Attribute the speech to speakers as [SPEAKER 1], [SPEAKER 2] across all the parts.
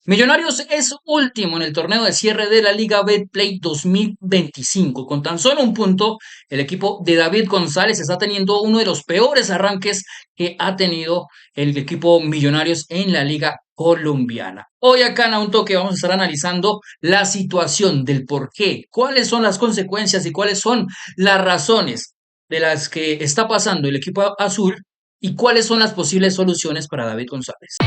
[SPEAKER 1] Millonarios es último en el torneo de cierre de la Liga Betplay 2025. Con tan solo un punto, el equipo de David González está teniendo uno de los peores arranques que ha tenido el equipo Millonarios en la Liga Colombiana. Hoy acá en A Un Toque vamos a estar analizando la situación del por qué, cuáles son las consecuencias y cuáles son las razones de las que está pasando el equipo azul y cuáles son las posibles soluciones para David González.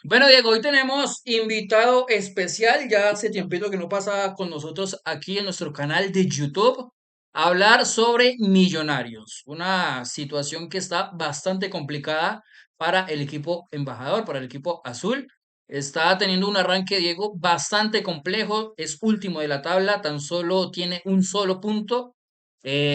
[SPEAKER 1] Bueno, Diego, hoy tenemos invitado especial, ya hace tiempito que no pasa con nosotros aquí en nuestro canal de YouTube, a hablar sobre Millonarios, una situación que está bastante complicada para el equipo embajador, para el equipo azul. Está teniendo un arranque, Diego, bastante complejo, es último de la tabla, tan solo tiene un solo punto.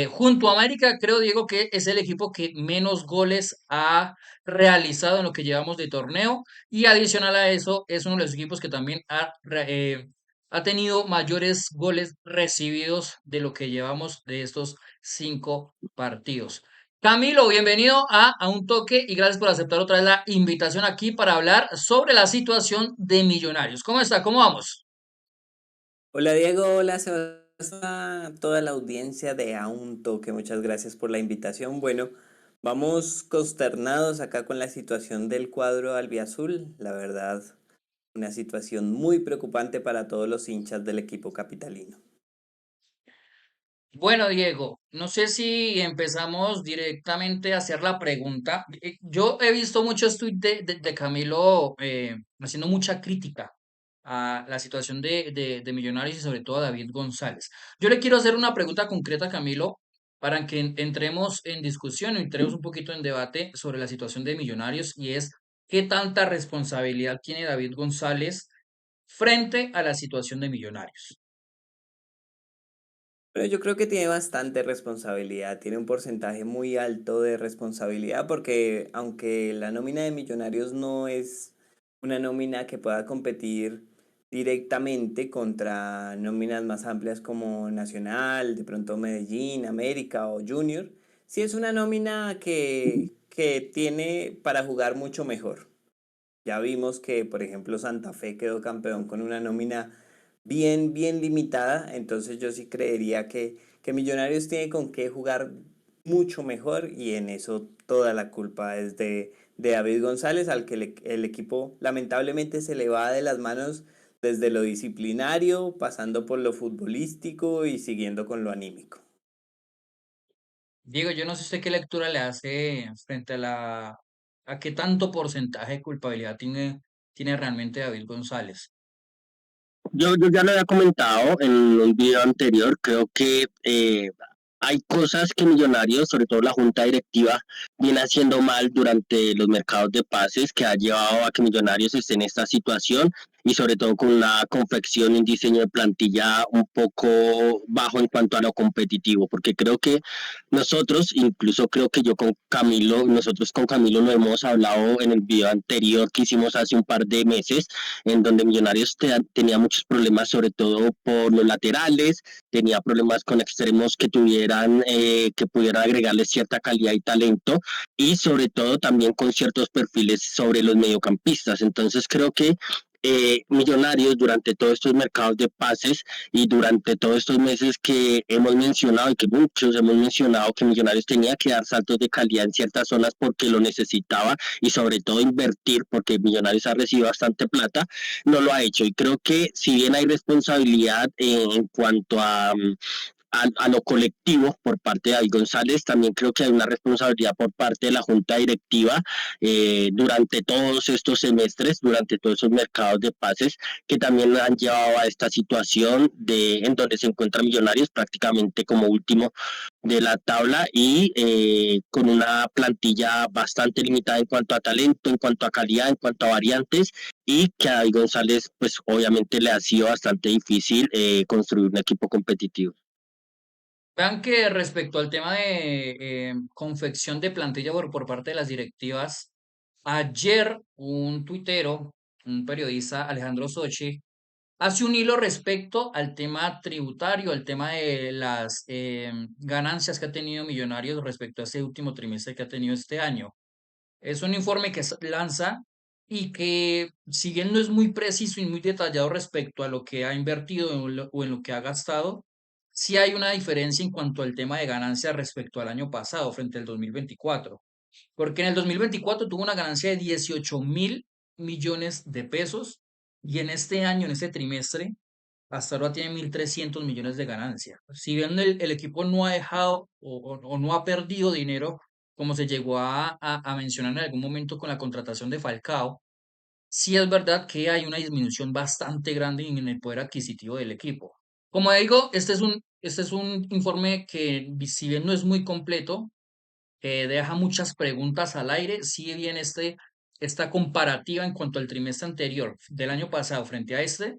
[SPEAKER 1] Junto a América, creo, Diego, que es el equipo que menos goles ha realizado en lo que llevamos de torneo. Y adicional a eso, es uno de los equipos que también ha tenido mayores goles recibidos de lo que llevamos de estos 5 partidos. Camilo, bienvenido a Un Toque y gracias por aceptar otra vez la invitación aquí para hablar sobre la situación de Millonarios. ¿Cómo está? ¿Cómo vamos?
[SPEAKER 2] Hola Diego, hola Sebastián, toda la audiencia de A Un Toque, muchas gracias por la invitación. Bueno, vamos consternados acá con la situación del cuadro albiazul, la verdad, una situación muy preocupante para todos los hinchas del equipo capitalino.
[SPEAKER 1] Bueno, Diego, no sé si empezamos directamente a hacer la pregunta. Yo he visto muchos tweets de Camilo haciendo mucha crítica a la situación de Millonarios y sobre todo a David González. Yo le quiero hacer una pregunta concreta a Camilo para que entremos en discusión, entremos un poquito en debate sobre la situación de Millonarios y es ¿qué tanta responsabilidad tiene David González frente a la situación de Millonarios?
[SPEAKER 2] Pero yo creo que tiene bastante responsabilidad, tiene un porcentaje muy alto de responsabilidad porque aunque la nómina de Millonarios no es una nómina que pueda competir directamente contra nóminas más amplias como Nacional, de pronto Medellín, América o Junior, sí es una nómina que tiene para jugar mucho mejor. Ya vimos que, por ejemplo, Santa Fe quedó campeón con una nómina bien limitada, entonces yo sí creería que Millonarios tiene con qué jugar mucho mejor y en eso toda la culpa es de David González, al que el equipo lamentablemente se le va de las manos desde lo disciplinario, pasando por lo futbolístico y siguiendo con lo anímico.
[SPEAKER 1] Diego, yo no sé usted qué lectura le hace frente a qué tanto porcentaje de culpabilidad tiene realmente David González.
[SPEAKER 3] Yo ya lo había comentado en un video anterior, creo que hay cosas que Millonarios, sobre todo la junta directiva, viene haciendo mal durante los mercados de pases que ha llevado a que Millonarios esté en esta situación y sobre todo con una confección y un diseño de plantilla un poco bajo en cuanto a lo competitivo, porque creo que nosotros, incluso creo que yo con Camilo, nosotros con Camilo lo hemos hablado en el video anterior que hicimos hace un par de meses, en donde Millonarios tenía muchos problemas, sobre todo por los laterales, tenía problemas con extremos que tuvieran, que pudieran agregarle cierta calidad y talento, y sobre todo también con ciertos perfiles sobre los mediocampistas. Entonces creo que Millonarios durante todos estos mercados de pases y durante todos estos meses que hemos mencionado y que muchos hemos mencionado que Millonarios tenía que dar saltos de calidad en ciertas zonas porque lo necesitaba y sobre todo invertir porque Millonarios ha recibido bastante plata, no lo ha hecho. Y creo que si bien hay responsabilidad en cuanto a lo colectivo por parte de David González, también creo que hay una responsabilidad por parte de la Junta Directiva durante todos estos semestres, durante todos esos mercados de pases que también han llevado a esta situación en donde se encuentra Millonarios prácticamente como último de la tabla y con una plantilla bastante limitada en cuanto a talento, en cuanto a calidad, en cuanto a variantes y que a David González pues obviamente le ha sido bastante difícil construir un equipo competitivo.
[SPEAKER 1] Vean que respecto al tema de confección de plantilla por parte de las directivas, ayer un tuitero, un periodista, Alejandro Sochi, hace un hilo respecto al tema tributario, al tema de las ganancias que ha tenido Millonarios respecto a este último trimestre que ha tenido este año. Es un informe que lanza y que, si bien no es muy preciso y muy detallado respecto a lo que ha invertido o en lo que ha gastado, sí hay una diferencia en cuanto al tema de ganancias respecto al año pasado, frente al 2024. Porque en el 2024 tuvo una ganancia de 18.000 millones de pesos y en este año, en este trimestre, hasta ahora tiene 1.300 millones de ganancia. Si bien el equipo no ha dejado o no ha perdido dinero, como se llegó a mencionar en algún momento con la contratación de Falcao, sí es verdad que hay una disminución bastante grande en el poder adquisitivo del equipo. Como digo, este es un informe que, si bien no es muy completo, deja muchas preguntas al aire. Si bien esta comparativa en cuanto al trimestre anterior del año pasado frente a este,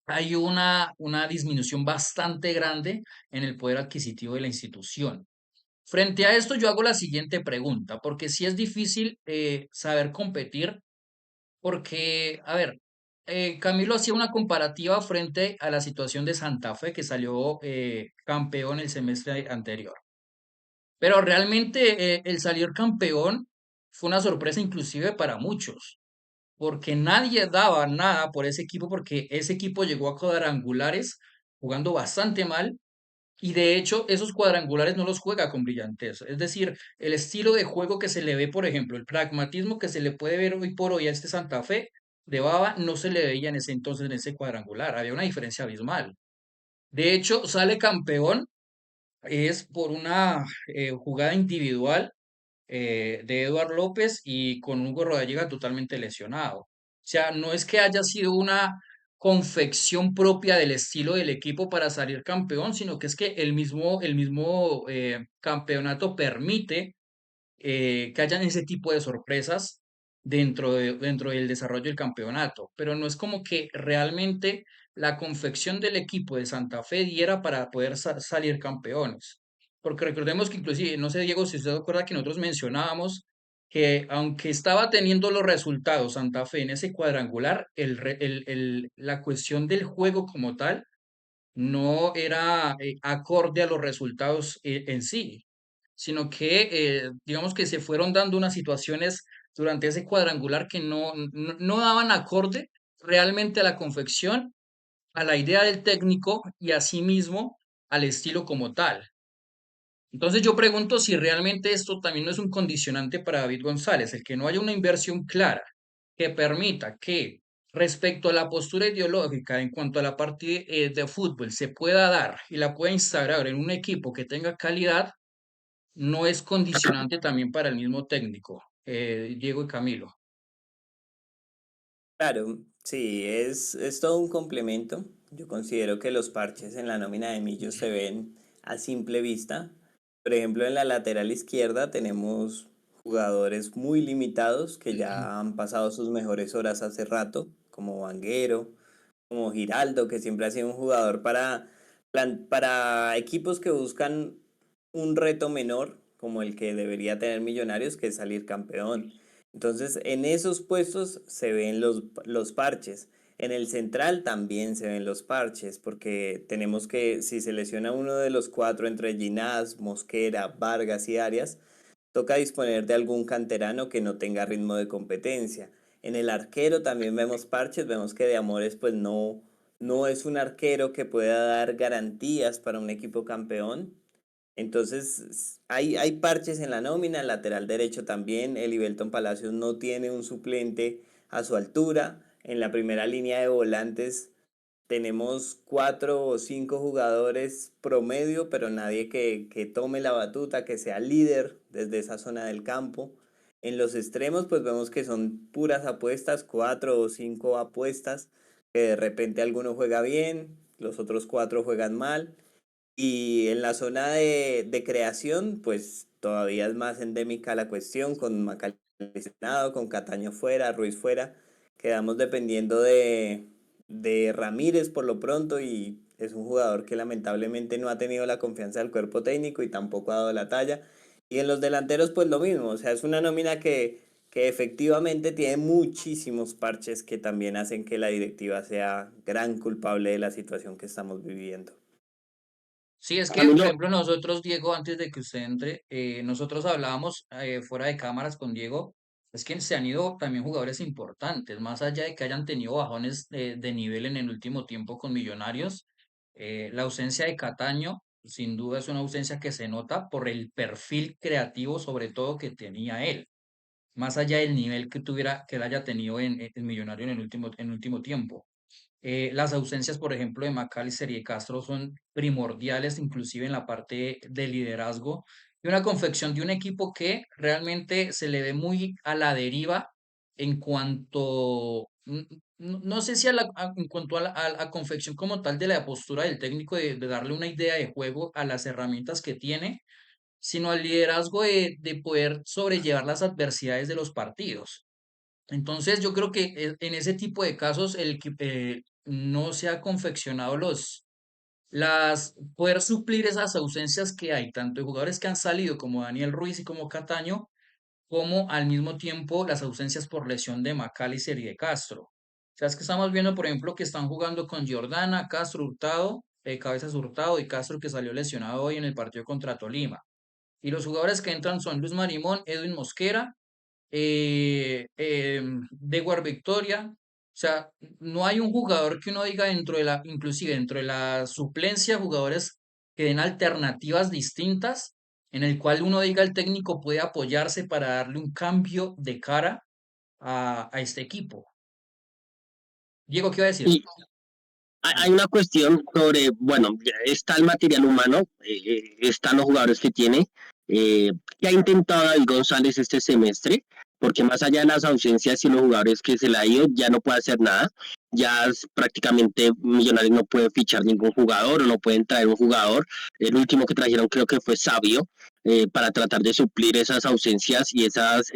[SPEAKER 1] hay una disminución bastante grande en el poder adquisitivo de la institución. Frente a esto, yo hago la siguiente pregunta, porque si es difícil saber competir, porque, a ver, Camilo hacía una comparativa frente a la situación de Santa Fe, que salió campeón el semestre anterior. Pero realmente el salir campeón fue una sorpresa inclusive para muchos, porque nadie daba nada por ese equipo, porque ese equipo llegó a cuadrangulares jugando bastante mal y de hecho esos cuadrangulares no los juega con brillantez. Es decir, el estilo de juego que se le ve, por ejemplo, el pragmatismo que se le puede ver hoy por hoy a este Santa Fe de Baba, no se le veía en ese entonces en ese cuadrangular. Había una diferencia abismal. De hecho, sale campeón es por una jugada individual de Eduard López y con Hugo Rodallega totalmente lesionado. O sea, no es que haya sido una confección propia del estilo del equipo para salir campeón, sino que es que el mismo campeonato permite que hayan ese tipo de sorpresas dentro del desarrollo del campeonato, pero no es como que realmente la confección del equipo de Santa Fe diera para poder salir campeones. Porque recordemos que inclusive, no sé Diego si usted se acuerda que nosotros mencionábamos que aunque estaba teniendo los resultados Santa Fe en ese cuadrangular, la cuestión del juego como tal no era acorde a los resultados en sí, sino que digamos que se fueron dando unas situaciones durante ese cuadrangular que no daban acorde realmente a la confección, a la idea del técnico y asimismo al estilo como tal. Entonces yo pregunto si realmente esto también no es un condicionante para David González, el que no haya una inversión clara que permita que respecto a la postura ideológica en cuanto a la parte de fútbol se pueda dar y la pueda instaurar en un equipo que tenga calidad, no es condicionante también para el mismo técnico, Diego y Camilo.
[SPEAKER 2] Claro, sí, es todo un complemento. Yo considero que los parches en la nómina de Millos se ven a simple vista. Por ejemplo, en la lateral izquierda tenemos jugadores muy limitados que ya han pasado sus mejores horas hace rato, como Vanguero, como Giraldo, que siempre ha sido un jugador para equipos que buscan un reto menor, como el que debería tener Millonarios, que es salir campeón. Entonces, en esos puestos se ven los parches. En el central también se ven los parches, porque tenemos que, si se lesiona uno de los cuatro entre Ginás, Mosquera, Vargas y Arias, toca disponer de algún canterano que no tenga ritmo de competencia. En el arquero también vemos parches, vemos que de Amores pues no es un arquero que pueda dar garantías para un equipo campeón. Entonces hay parches en la nómina, el lateral derecho también, el Ibelton Palacios no tiene un suplente a su altura. En la primera línea de volantes tenemos 4 o 5 jugadores promedio, pero nadie que tome la batuta, que sea líder desde esa zona del campo. En los extremos, pues vemos que son puras apuestas, 4 o 5 apuestas, que de repente alguno juega bien, los otros 4 juegan mal. Y en la zona de creación, pues todavía es más endémica la cuestión, con Macal lesionado, con Cataño fuera, Ruiz fuera. Quedamos dependiendo de Ramírez por lo pronto y es un jugador que lamentablemente no ha tenido la confianza del cuerpo técnico y tampoco ha dado la talla. Y en los delanteros pues lo mismo, o sea, es una nómina que efectivamente tiene muchísimos parches que también hacen que la directiva sea gran culpable de la situación que estamos viviendo.
[SPEAKER 1] Sí, es que, por
[SPEAKER 3] Camilo,
[SPEAKER 1] ejemplo, nosotros, Diego, antes de que usted entre, nosotros hablábamos fuera de cámaras con Diego, es que se han ido también jugadores importantes, más allá de que hayan tenido bajones de nivel en el último tiempo con Millonarios, la ausencia de Cataño, sin duda es una ausencia que se nota por el perfil creativo, sobre todo, que tenía él, más allá del nivel que tuviera, que él haya tenido en Millonario en el último tiempo. Las ausencias, por ejemplo, de McAllister y de Castro son primordiales, inclusive en la parte de liderazgo y una confección de un equipo que realmente se le ve muy a la deriva en cuanto, no sé si en cuanto a la confección como tal de la postura del técnico de darle una idea de juego a las herramientas que tiene, sino al liderazgo de poder sobrellevar las adversidades de los partidos. Entonces, yo creo que en ese tipo de casos no se ha confeccionado poder suplir esas ausencias que hay, tanto de jugadores que han salido como Daniel Ruiz y como Cataño, como al mismo tiempo las ausencias por lesión de McAllister y de Castro. O sea, es que estamos viendo, por ejemplo, que están jugando con Jordana, Castro Hurtado, Cabezas Hurtado y Castro que salió lesionado hoy en el partido contra Tolima. Y los jugadores que entran son Luis Marimón, Edwin Mosquera, Dewar Victoria. O sea, no hay un jugador que uno diga inclusive dentro de la suplencia, jugadores que den alternativas distintas, en el cual uno diga el técnico puede apoyarse para darle un cambio de cara a este equipo. Diego, ¿qué iba a decir?
[SPEAKER 3] y hay una cuestión sobre, bueno, ya está el material humano, están los jugadores que tiene, que ha intentado David González este semestre, porque más allá de las ausencias y los jugadores que se le ha ido, ya no puede hacer nada, ya prácticamente Millonarios no puede fichar ningún jugador o no pueden traer un jugador, el último que trajeron creo que fue Sabio, para tratar de suplir esas ausencias y esas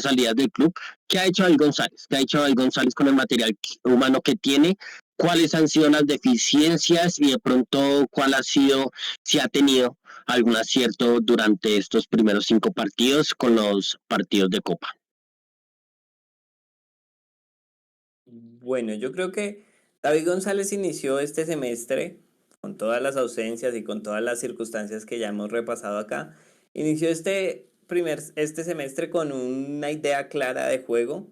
[SPEAKER 3] salidas del club. ¿Qué ha hecho David González? ¿Qué ha hecho David González con el material humano que tiene? ¿Cuáles han sido las deficiencias y de pronto cuál ha sido, si ha tenido algún acierto durante estos primeros 5 partidos con los partidos de Copa?
[SPEAKER 2] Bueno, yo creo que David González inició este semestre con todas las ausencias y con todas las circunstancias que ya hemos repasado acá. Inició este semestre con una idea clara de juego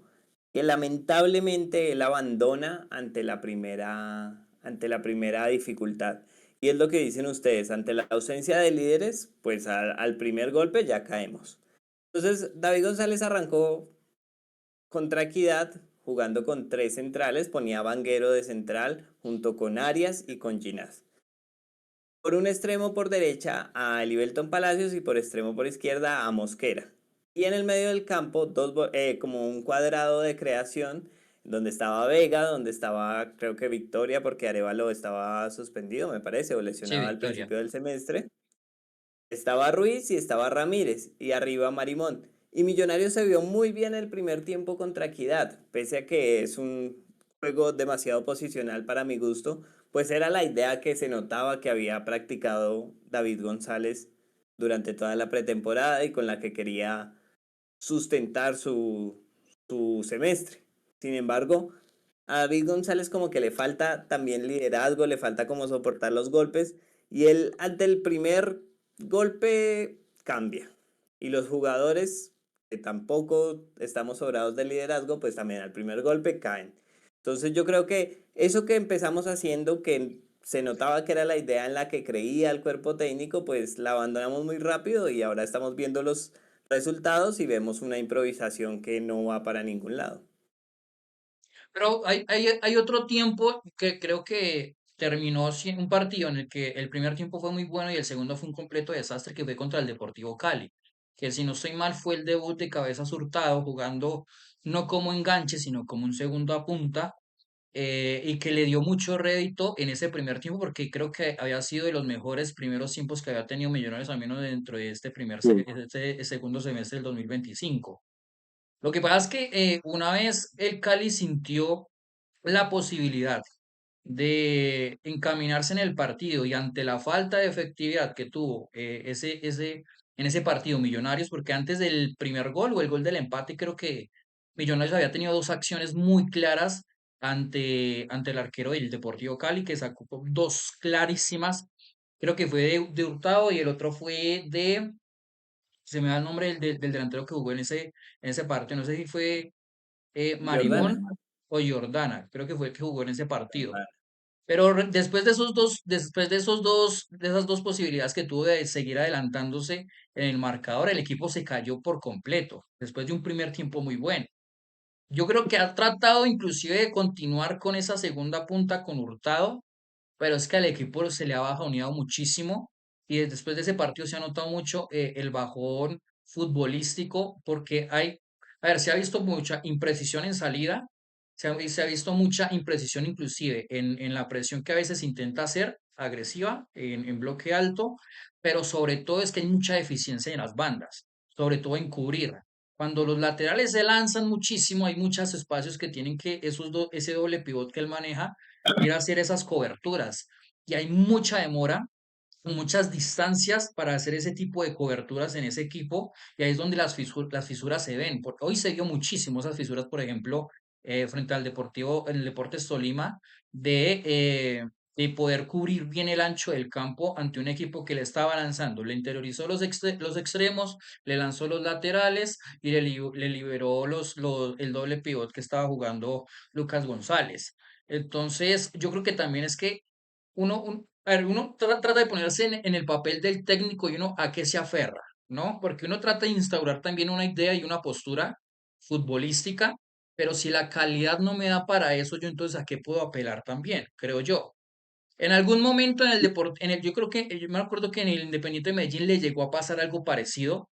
[SPEAKER 2] que lamentablemente él abandona ante la primera dificultad. Y es lo que dicen ustedes, ante la ausencia de líderes, pues al primer golpe ya caemos. Entonces, David González arrancó contra Equidad, jugando con tres centrales, ponía a Vanguero de central junto con Arias y con Ginás. Por un extremo por derecha a Elivelton Palacios y por extremo por izquierda a Mosquera. Y en el medio del campo, como un cuadrado de creación, donde estaba Vega, donde estaba creo que Victoria, porque Arevalo estaba suspendido, me parece, o
[SPEAKER 1] Sí,
[SPEAKER 2] lesionado al
[SPEAKER 1] Victoria.
[SPEAKER 2] principio del semestre. Estaba Ruiz y estaba Ramírez y arriba Marimón. Y Millonarios se vio muy bien el primer tiempo contra Equidad, pese a que es un juego demasiado posicional para mi gusto, pues era la idea que se notaba que había practicado David González durante toda la pretemporada y con la que quería sustentar su semestre. Sin embargo, a David González como que le falta también liderazgo, le falta como soportar los golpes y él ante el primer golpe cambia. Y los jugadores que tampoco estamos sobrados de liderazgo, pues también al primer golpe caen. Entonces yo creo que eso que empezamos haciendo, que se notaba que era la idea en la que creía el cuerpo técnico, pues la abandonamos muy rápido y ahora estamos viendo los resultados y vemos una improvisación que no va para ningún lado.
[SPEAKER 1] Pero hay otro tiempo que creo que terminó un partido en el que el primer tiempo fue muy bueno y el segundo fue un completo desastre que fue contra el Deportivo Cali, que si no estoy mal fue el debut de Cabezas Hurtado jugando no como enganche, sino como un segundo a punta, y que le dio mucho rédito en ese primer tiempo porque creo que había sido de los mejores primeros tiempos que había tenido Millonarios, al menos dentro de este segundo semestre del 2025. Lo que pasa es que una vez el Cali sintió la posibilidad de encaminarse en el partido y ante la falta de efectividad que tuvo ese en ese partido Millonarios, porque antes del primer gol o el gol del empate, creo que Millonarios había tenido dos acciones muy claras ante el arquero del Deportivo Cali, que sacó dos clarísimas. Creo que fue de Hurtado y el otro fue se me da el nombre del delantero que jugó en ese partido. No sé si fue
[SPEAKER 2] Jordana.
[SPEAKER 1] Marimón o Jordana, creo que fue el que jugó en ese partido.
[SPEAKER 2] Jordana.
[SPEAKER 1] Pero después de esas dos posibilidades que tuvo de seguir adelantándose en el marcador, el equipo se cayó por completo, después de un primer tiempo muy bueno. Yo creo que ha tratado inclusive de continuar con esa segunda punta con Hurtado, pero es que al equipo se le ha bajoneado muchísimo y después de ese partido se ha notado mucho el bajón futbolístico porque a ver, se ha visto mucha imprecisión en salida, se ha visto mucha imprecisión inclusive en la presión que a veces intenta hacer agresiva en bloque alto, pero sobre todo es que hay mucha deficiencia en las bandas, sobre todo en cubrir. Cuando los laterales se lanzan muchísimo, hay muchos espacios que tienen que ese doble pivot que él maneja ir a hacer esas coberturas. Y hay mucha demora, muchas distancias para hacer ese tipo de coberturas en ese equipo. Y ahí es donde las fisuras se ven. Porque hoy se vio muchísimo esas fisuras, por ejemplo, frente al Deportivo, en el Deportes Tolima, de poder cubrir bien el ancho del campo ante un equipo que le estaba lanzando. Le interiorizó los extremos, le lanzó los laterales y le liberó el doble pivot que estaba jugando Lucas González. Entonces, yo creo que también es que a ver, uno trata de ponerse en el papel del técnico y uno a qué se aferra, ¿no? Porque uno trata de instaurar también una idea y una postura futbolística, pero si la calidad no me da para eso, yo entonces a qué puedo apelar también, creo yo. En algún momento en el deporte, yo creo que, yo me acuerdo que en el Independiente de Medellín le llegó a pasar algo parecido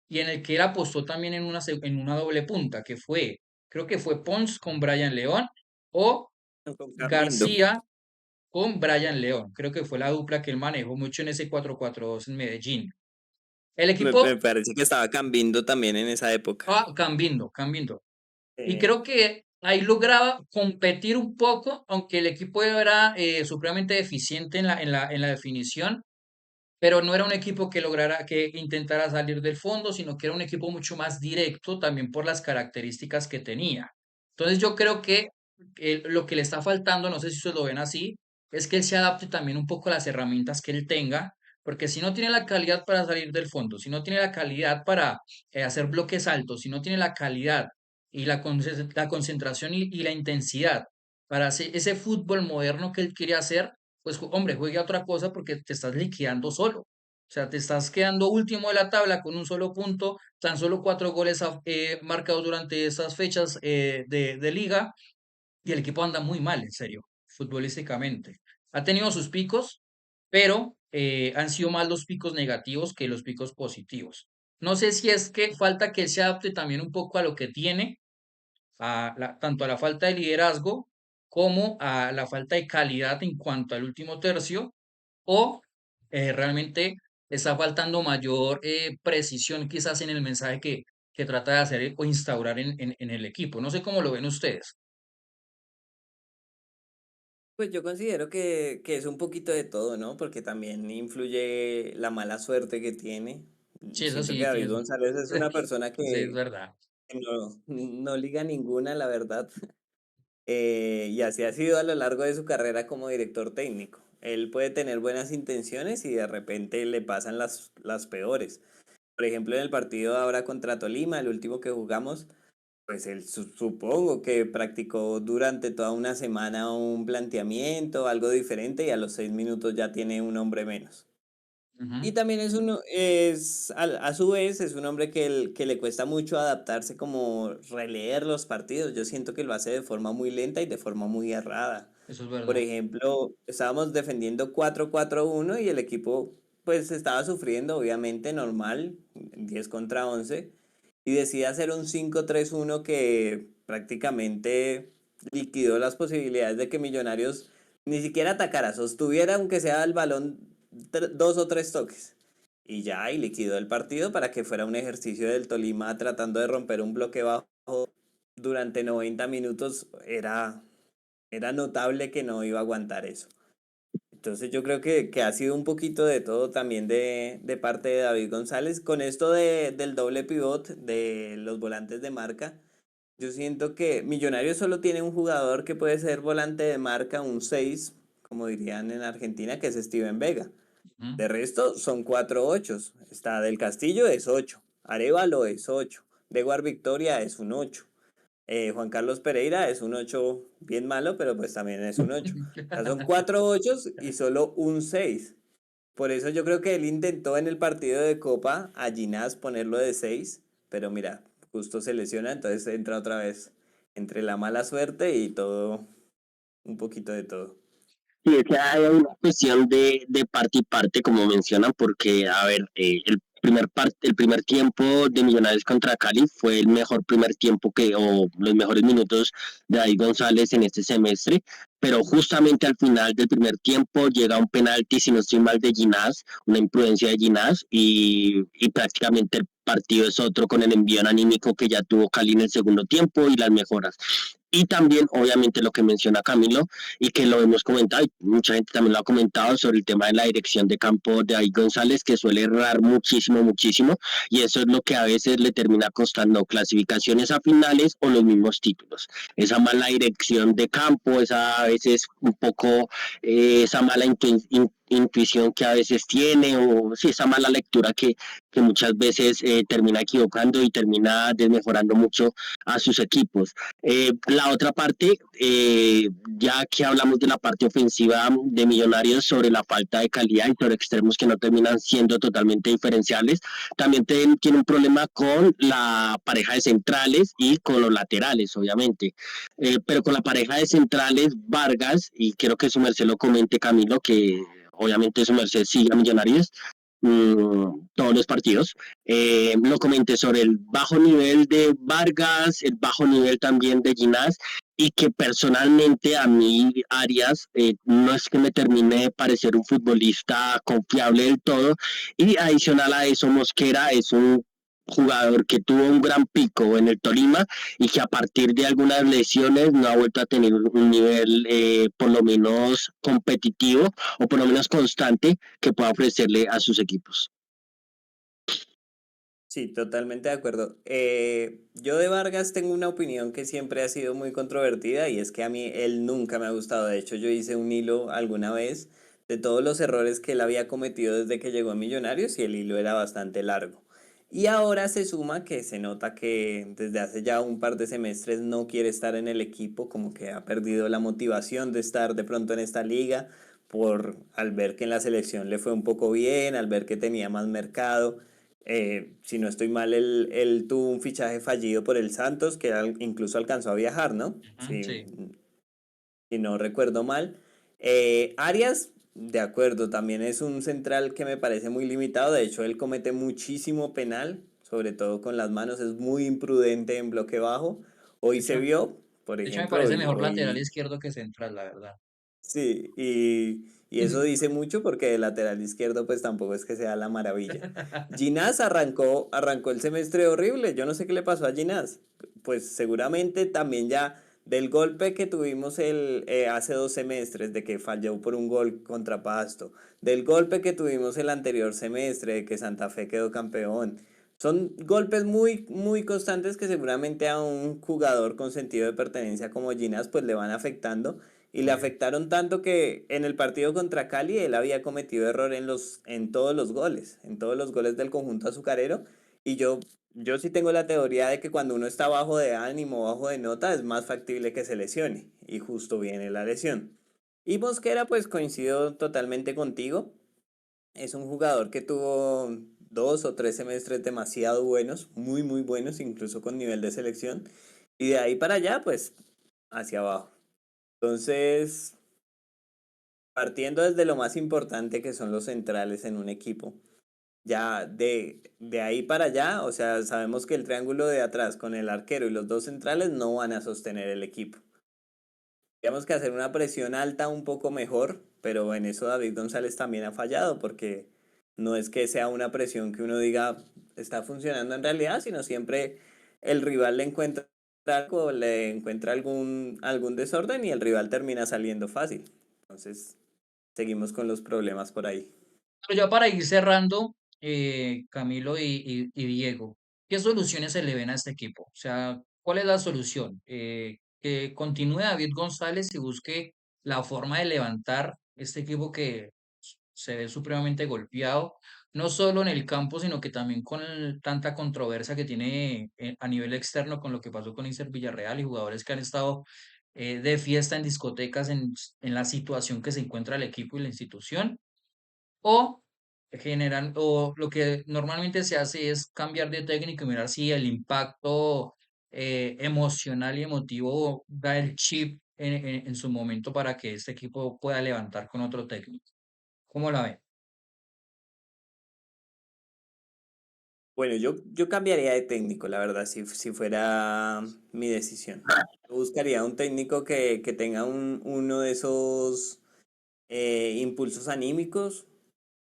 [SPEAKER 1] y en el que él apostó también en una doble punta, creo que fue Pons con Brian León o
[SPEAKER 2] Con Carlindo.
[SPEAKER 1] García con Brian León. Creo que fue la dupla que él manejó mucho en ese 4-4-2 en Medellín. El
[SPEAKER 2] Me
[SPEAKER 1] equipo,
[SPEAKER 2] parece que estaba Cambindo también en esa época.
[SPEAKER 1] Cambindo. Y
[SPEAKER 2] Eh,
[SPEAKER 1] creo que ahí lograba competir un poco, aunque el equipo era supremamente deficiente en la definición, pero no era un equipo que intentara salir del fondo, sino que era un equipo mucho más directo también por las características que tenía. Entonces yo creo que lo que le está faltando, no sé si ustedes lo ven así, es que él se adapte también un poco a las herramientas que él tenga, porque si no tiene la calidad para salir del fondo, si no tiene la calidad para hacer bloques altos, si no tiene la calidad y la concentración y la intensidad para hacer ese fútbol moderno que él quiere hacer, pues hombre, juegue a otra cosa porque te estás liquidando solo. O sea, te estás quedando último de la tabla con un solo punto, tan solo 4 goles marcados durante esas fechas de liga y el equipo anda muy mal, en serio, futbolísticamente. Ha tenido sus picos, pero han sido más los picos negativos que los picos positivos. No sé si es que falta que se adapte también un poco a lo que tiene, tanto a la falta de liderazgo como a la falta de calidad en cuanto al último tercio, o realmente está faltando mayor precisión quizás en el mensaje que trata de hacer o instaurar en el equipo. No sé cómo lo ven ustedes.
[SPEAKER 2] Pues yo considero que es un poquito de todo, ¿no? Porque también influye la mala suerte que tiene.
[SPEAKER 1] Sí, eso
[SPEAKER 2] Siento que
[SPEAKER 1] sí,
[SPEAKER 2] David González es una persona
[SPEAKER 1] sí, es verdad.
[SPEAKER 2] que no liga ninguna, la verdad. Y así ha sido a lo largo de su carrera como director técnico. Él puede tener buenas intenciones y de repente le pasan las peores. Por ejemplo, en el partido ahora contra Tolima, el último que jugamos, pues él supongo que practicó durante toda una semana un planteamiento, algo diferente, y a los 6 minutos ya tiene un hombre menos. Y
[SPEAKER 1] Ujú.
[SPEAKER 2] también a su vez, es un hombre que le cuesta mucho adaptarse, como releer los partidos. Yo siento que lo hace de forma muy lenta y de forma muy errada.
[SPEAKER 1] Eso es
[SPEAKER 2] Por
[SPEAKER 1] verdad.
[SPEAKER 2] ejemplo, estábamos defendiendo 4-4-1 y el equipo pues estaba sufriendo, obviamente, normal, 10 contra 11, y decide hacer un 5-3-1 que prácticamente liquidó las posibilidades de que Millonarios ni siquiera atacara, sostuviera aunque sea el balón 2 o 3 toques. Y ya, y liquidó el partido para que fuera un ejercicio del Tolima tratando de romper un bloque bajo durante 90 minutos. Era notable que no iba a aguantar eso. Entonces yo creo que ha sido un poquito de todo también de parte de David González. Con esto del doble pivot, de los volantes de marca, yo siento que Millonarios solo tiene un jugador que puede ser volante de marca, un 6 como dirían en Argentina, que es Steven Vega.
[SPEAKER 1] Ujú.
[SPEAKER 2] De resto son cuatro ochos. Está Del Castillo es 8. Arevalo es 8. Deguar Victoria es un 8. Juan Carlos Pereira es un 8 bien malo, pero pues también es un 8. O sea, son cuatro ochos y solo un 6. Por eso yo creo que él intentó en el partido de Copa a Ginás ponerlo de 6, pero mira, justo se lesiona, entonces entra otra vez entre la mala suerte y todo, un poquito de todo.
[SPEAKER 3] Sí, es que hay una cuestión de parte y parte, como mencionan, porque, a ver, el primer tiempo de Millonarios contra Cali fue el mejor primer tiempo o los mejores minutos de David González en este semestre, pero justamente al final del primer tiempo llega un penalti, si no estoy mal, de Ginás, una imprudencia de Ginás, y prácticamente el partido es otro con el envío anímico que ya tuvo Cali en el segundo tiempo y las mejoras. Y también, obviamente, lo que menciona Camilo, y que lo hemos comentado, y mucha gente también lo ha comentado sobre el tema de la dirección de campo de David González, que suele errar muchísimo, muchísimo, y eso es lo que a veces le termina costando clasificaciones a finales o los mismos títulos. Esa mala dirección de campo, esa a veces un poco, esa mala intuición que a veces tiene, o sí, esa mala lectura que muchas veces termina equivocando y termina desmejorando mucho a sus equipos. La otra parte, ya que hablamos de la parte ofensiva de Millonarios sobre la falta de calidad y sobre extremos que no terminan siendo totalmente diferenciales, también tiene un problema con la pareja de centrales y con los laterales, obviamente. Pero con la pareja de centrales, Vargas, y quiero que su merced lo comente, Camilo, que obviamente su merced sigue a Millonarios, todos los partidos. Lo comenté sobre el bajo nivel de Vargas, el bajo nivel también de Ginás, y que personalmente a mí Arias no es que me termine de parecer un futbolista confiable del todo, y adicional a eso Mosquera es un jugador que tuvo un gran pico en el Tolima y que a partir de algunas lesiones no ha vuelto a tener un nivel por lo menos competitivo o por lo menos constante que pueda ofrecerle a sus equipos.
[SPEAKER 2] Sí, totalmente de acuerdo. Yo de Vargas tengo una opinión que siempre ha sido muy controvertida y es que a mí él nunca me ha gustado. De hecho, yo hice un hilo alguna vez de todos los errores que él había cometido desde que llegó a Millonarios y el hilo era bastante largo. Y ahora se suma que se nota que desde hace ya un par de semestres no quiere estar en el equipo, como que ha perdido la motivación de estar de pronto en esta liga, al ver que en la selección le fue un poco bien, al ver que tenía más mercado. Si no estoy mal, él tuvo un fichaje fallido por el Santos, que incluso alcanzó a viajar, ¿no?
[SPEAKER 1] Ujú,
[SPEAKER 2] Sí,
[SPEAKER 1] sí.
[SPEAKER 2] si no recuerdo mal. Arias, de acuerdo, también es un central que me parece muy limitado. De hecho, él comete muchísimo penal, sobre todo con las manos, es muy imprudente en bloque bajo.
[SPEAKER 1] De
[SPEAKER 2] Hoy se
[SPEAKER 1] hecho,
[SPEAKER 2] vio, por
[SPEAKER 1] de hecho me
[SPEAKER 2] ejemplo,
[SPEAKER 1] parece
[SPEAKER 2] hoy,
[SPEAKER 1] mejor lateral
[SPEAKER 2] hoy
[SPEAKER 1] izquierdo que central, la verdad.
[SPEAKER 2] sí, y eso dice mucho porque el lateral izquierdo pues tampoco es que sea la maravilla. Ginás arrancó el semestre horrible, yo no sé qué le pasó a Ginás. Pues seguramente también ya del golpe que tuvimos hace 2 semestres, de que falló por un gol contra Pasto, del golpe que tuvimos el anterior semestre, de que Santa Fe quedó campeón. Son golpes muy, muy constantes que seguramente a un jugador con sentido de pertenencia como Ginás pues le van afectando y le
[SPEAKER 1] Sí.
[SPEAKER 2] afectaron tanto que en el partido contra Cali él había cometido error en todos los goles del conjunto azucarero. Y yo sí tengo la teoría de que cuando uno está bajo de ánimo, bajo de nota, es más factible que se lesione. Y justo viene la lesión. Y Mosquera, pues coincido totalmente contigo. Es un jugador que tuvo 2 o 3 semestres demasiado buenos, muy, muy buenos, incluso con nivel de selección. Y de ahí para allá, pues hacia abajo. Entonces, partiendo desde lo más importante que son los centrales en un equipo, ya de ahí para allá, o sea, sabemos que el triángulo de atrás con el arquero y los dos centrales no van a sostener el equipo. Tenemos que hacer una presión alta un poco mejor, pero en eso David González también ha fallado porque no es que sea una presión que uno diga está funcionando en realidad, sino siempre el rival le encuentra algo, le encuentra algún desorden y el rival termina saliendo fácil. Entonces, seguimos con los problemas por ahí.
[SPEAKER 1] Pero ya para ir cerrando, Camilo y Diego, ¿qué soluciones se le ven a este equipo? O sea, ¿cuál es la solución? Que continúe David González y busque la forma de levantar este equipo que se ve supremamente golpeado, no solo en el campo, sino que también con tanta controversia que tiene a nivel externo con lo que pasó con Inter Villarreal y jugadores que han estado de fiesta en discotecas en la situación que se encuentra el equipo y la institución. O o lo que normalmente se hace es cambiar de técnico y mirar si el impacto emocional y emotivo da el chip en su momento para que este equipo pueda levantar con otro técnico. ¿Cómo la ven?
[SPEAKER 2] Bueno, yo cambiaría de técnico, la verdad, si fuera mi decisión. Yo buscaría un técnico que tenga uno de esos impulsos anímicos,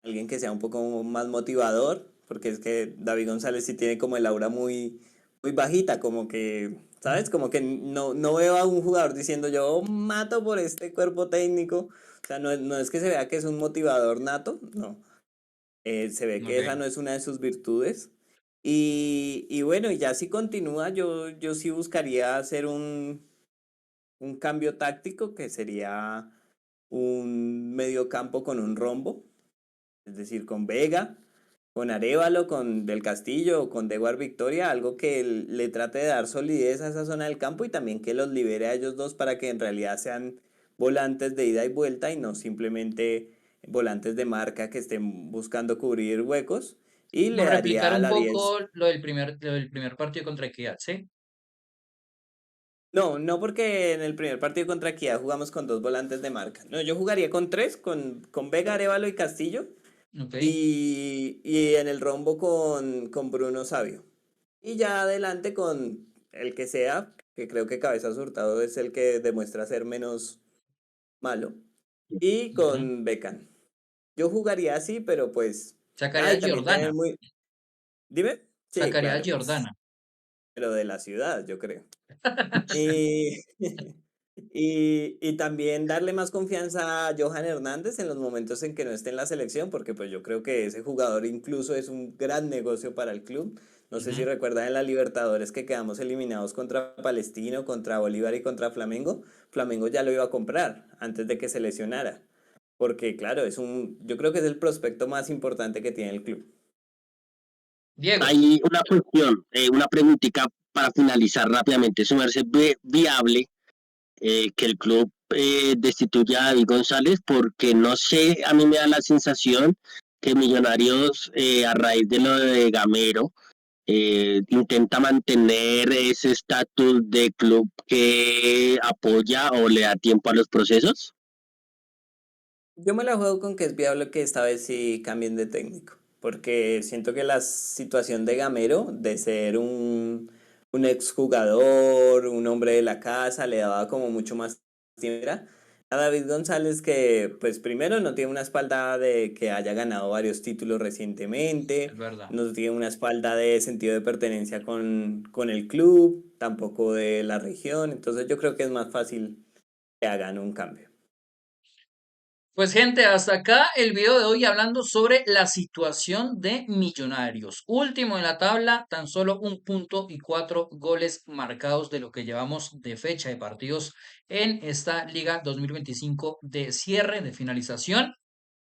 [SPEAKER 2] alguien que sea un poco más motivador, porque es que David González sí tiene como el aura muy bajita, como que, ¿sabes? Como que no veo a un jugador diciendo yo mato por este cuerpo técnico. O sea, no es que se vea que es un motivador nato, no. Se ve que esa
[SPEAKER 1] Ok.
[SPEAKER 2] no es una de sus virtudes. Y bueno, y ya si continúa, yo sí buscaría hacer un cambio táctico que sería un mediocampo con un rombo, es decir, con Vega, con Arévalo, con Del Castillo o con Dewar Victoria, algo que le trate de dar solidez a esa zona del campo y también que los libere a ellos dos para que en realidad sean volantes de ida y vuelta y no simplemente volantes de marca que estén buscando cubrir huecos. Y
[SPEAKER 1] Como
[SPEAKER 2] le
[SPEAKER 1] replicar
[SPEAKER 2] daría a
[SPEAKER 1] un
[SPEAKER 2] la 10.
[SPEAKER 1] poco lo del primer partido contra Equidad, ¿sí?
[SPEAKER 2] No porque en el primer partido contra Equidad jugamos con dos volantes de marca. No, yo jugaría con tres, con Vega, Arévalo y Castillo.
[SPEAKER 1] Ok.
[SPEAKER 2] Y en el rombo con Bruno Sabio. Y ya adelante con el que sea, que creo que Cabezas Hurtado es el que demuestra ser menos malo. Y
[SPEAKER 1] Ujú.
[SPEAKER 2] con Beckham. Yo jugaría así, pero pues.
[SPEAKER 1] Sacaría
[SPEAKER 2] Ah,
[SPEAKER 1] a
[SPEAKER 2] y también tener
[SPEAKER 1] Giordana.
[SPEAKER 2] muy. Dime. Sí,
[SPEAKER 1] Sacaría a
[SPEAKER 2] claro, pues.
[SPEAKER 1] Giordana.
[SPEAKER 2] Pero de la ciudad, yo creo. Y, y también darle más confianza a Johan Hernández en los momentos en que no esté en la selección, porque pues yo creo que ese jugador incluso es un gran negocio para el club. No sé si
[SPEAKER 1] Ujú.
[SPEAKER 2] recuerdan en la Libertadores que quedamos eliminados contra Palestino, contra Bolívar y contra Flamengo. Flamengo ya lo iba a comprar antes de que se lesionara, porque claro, yo creo que es el prospecto más importante que tiene el club.
[SPEAKER 1] Diego.
[SPEAKER 3] Hay una cuestión, una preguntita para finalizar rápidamente. ¿Su merced ve viable que el club destituya a David González? Porque no sé, a mí me da la sensación que Millonarios, a raíz de lo de Gamero, intenta mantener ese estatus de club que apoya o le da tiempo a los procesos.
[SPEAKER 2] Yo me la juego con que es viable que esta vez sí cambien de técnico, porque siento que la situación de Gamero, de ser un exjugador, un hombre de la casa, le daba como mucho más tiempo a David González que pues primero no tiene una espalda de que haya ganado varios títulos
[SPEAKER 1] Es
[SPEAKER 2] recientemente,
[SPEAKER 1] verdad.
[SPEAKER 2] no tiene una espalda de sentido de pertenencia con el club, tampoco de la región, entonces yo creo que es más fácil que hagan un cambio.
[SPEAKER 1] Pues gente, hasta acá el video de hoy hablando sobre la situación de Millonarios. Último en la tabla, tan solo 1 punto y 4 goles marcados de lo que llevamos de fecha de partidos en esta Liga 2025 de cierre, de finalización.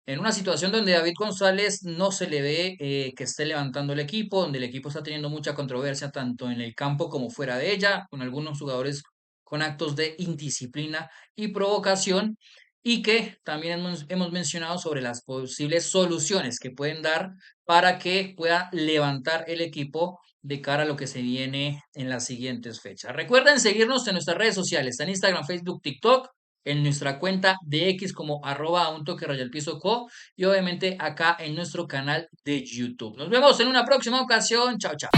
[SPEAKER 1] En una situación donde David González no se le ve que esté levantando el equipo, donde el equipo está teniendo mucha controversia tanto en el campo como fuera de ella, con algunos jugadores con actos de indisciplina y provocación, y que también hemos mencionado sobre las posibles soluciones que pueden dar para que pueda levantar el equipo de cara a lo que se viene en las siguientes fechas. Recuerden seguirnos en nuestras redes sociales, en Instagram, Facebook, TikTok, en nuestra cuenta de X como arroba un toque raya al piso co y obviamente acá en nuestro canal de YouTube. Nos vemos en una próxima ocasión. Chao, chao.